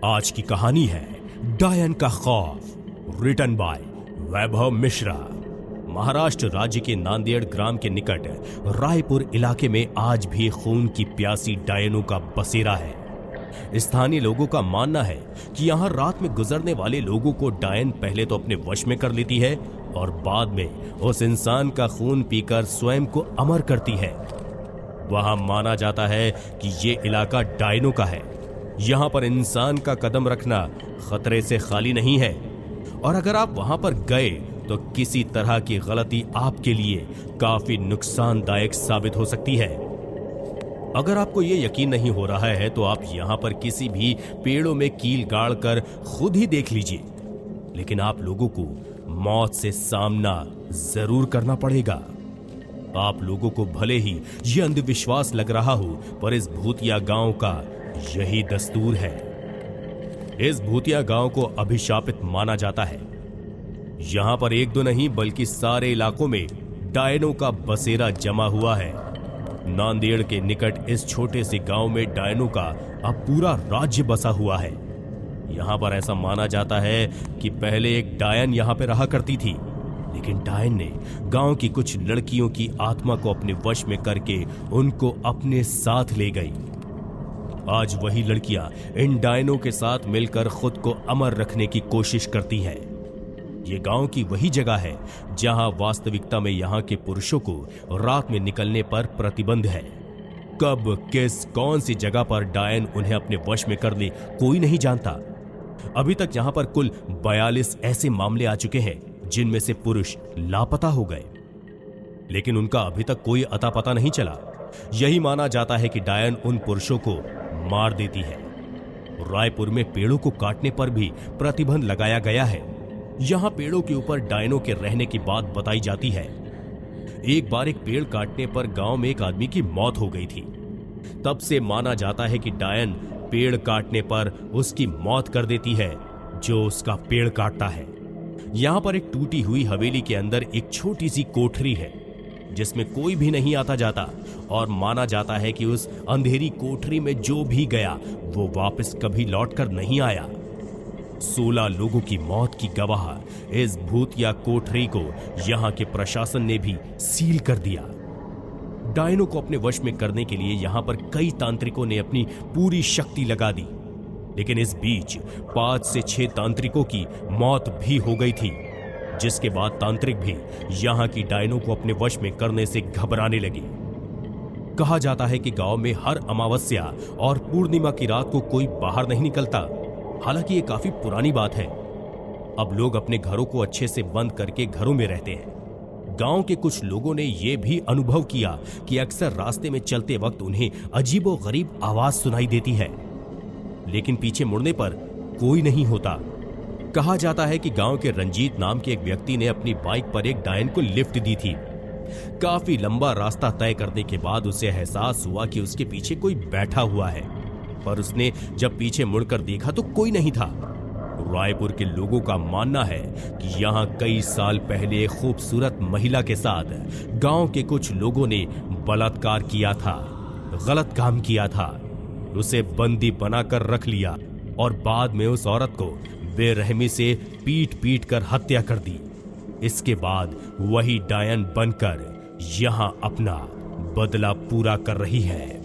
आज की कहानी है डायन का खौफ, रिटन बाय वैभव मिश्रा। महाराष्ट्र राज्य के नांदेड़ ग्राम के निकट रायपुर इलाके में आज भी खून की प्यासी डायनों का बसेरा है। स्थानीय लोगों का मानना है कि यहाँ रात में गुजरने वाले लोगों को डायन पहले तो अपने वश में कर लेती है और बाद में उस इंसान का खून पीकर स्वयं को अमर करती है। वहां माना जाता है कि ये इलाका डायनों का है। यहाँ पर इंसान का कदम रखना खतरे से खाली नहीं है और अगर आप वहां पर गए तो किसी तरह की गलती आपके लिए काफी नुकसानदायक साबित हो सकती है। अगर आपको यह यकीन नहीं हो रहा है तो आप यहां पर किसी भी पेड़ों में कील गाड़ कर खुद ही देख लीजिए, लेकिन आप लोगों को मौत से सामना जरूर करना पड़ेगा। आप लोगों को भले ही यह अंधविश्वास लग रहा हो, पर इस भूतिया गांव का यही दस्तूर है। इस भूतिया गांव को अभिशापित माना जाता है। यहां पर एक दो नहीं बल्कि सारे इलाकों में डायनों का बसेरा जमा हुआ है। नांदेड़ के निकट इस छोटे से गांव में डायनों का अब पूरा राज्य बसा हुआ है। यहां पर ऐसा माना जाता है कि पहले एक डायन यहां पर रहा करती थी, लेकिन डायन ने गांव की कुछ लड़कियों की आत्मा को अपने वश में करके उनको अपने साथ ले गई। आज वही लड़कियां इन डायनों के साथ मिलकर खुद को अमर रखने की कोशिश करती हैं। ये गांव की वही जगह है जहां वास्तविकता में यहां के पुरुषों को रात में निकलने पर प्रतिबंध है। कब, किस, कौन सी जगह पर डायन उन्हें अपने वश में कर ले कोई नहीं जानता। अभी तक यहां पर कुल 42 ऐसे मामले आ चुके हैं जिनमें से पुरुष लापता हो गए, लेकिन उनका अभी तक कोई अता पता नहीं चला। यही माना जाता है कि डायन उन पुरुषों को मार देती है। रायपुर में पेड़ों को काटने पर भी प्रतिबंध लगाया गया है। यहां पेड़ों के ऊपर डायनों के रहने की बात बताई जाती है। एक बार एक पेड़ काटने पर गांव में एक आदमी की मौत हो गई थी। तब से माना जाता है कि डायन पेड़ काटने पर उसकी मौत कर देती है जो उसका पेड़ काटता है। यहां पर एक टूटी हुई हवेली के अंदर एक छोटी सी कोठरी है जिसमें कोई भी नहीं आता जाता और माना जाता है कि उस अंधेरी कोठरी में जो भी गया वो वापस कभी लौटकर नहीं आया। 16 लोगों की मौत की गवाह इस भूतिया कोठरी को यहां के प्रशासन ने भी सील कर दिया। डायनों को अपने वश में करने के लिए यहां पर कई तांत्रिकों ने अपनी पूरी शक्ति लगा दी, लेकिन इस बीच 5 से 6 तांत्रिकों की मौत भी हो गई थी, जिसके बाद तांत्रिक भी यहां की डायनों को अपने वश में करने से घबराने लगे। कहा जाता है कि गांव में हर अमावस्या और पूर्णिमा की रात को कोई बाहर नहीं निकलता। हालांकि ये काफी पुरानी बात है। अब लोग अपने घरों को अच्छे से बंद करके घरों में रहते हैं। गांव के कुछ लोगों ने यह भी अनुभव किया कि अक्सर रास्ते में चलते वक्त उन्हें अजीबोगरीब आवाज सुनाई देती है, लेकिन पीछे मुड़ने पर कोई नहीं होता। कहा जाता है कि गांव के रंजीत नाम के एक व्यक्ति ने अपनी बाइक पर एक डायन को लिफ्ट दी थी। काफी लंबा रास्ता तय करने के बाद उसे एहसास हुआ कि उसके पीछे कोई बैठा हुआ है, पर उसने जब पीछे मुड़कर देखा तो कोई नहीं था। रायपुर के लोगों का मानना है कि यहां कई साल पहले एक खूबसूरत महिला के साथ गांव के कुछ लोगों ने बलात्कार किया था, गलत काम किया था। उसे बंदी बनाकर रख लिया और बाद में उस औरत को बेरहमी से पीट पीट कर हत्या कर दी। इसके बाद वही डायन बनकर यहां अपना बदला पूरा कर रही है।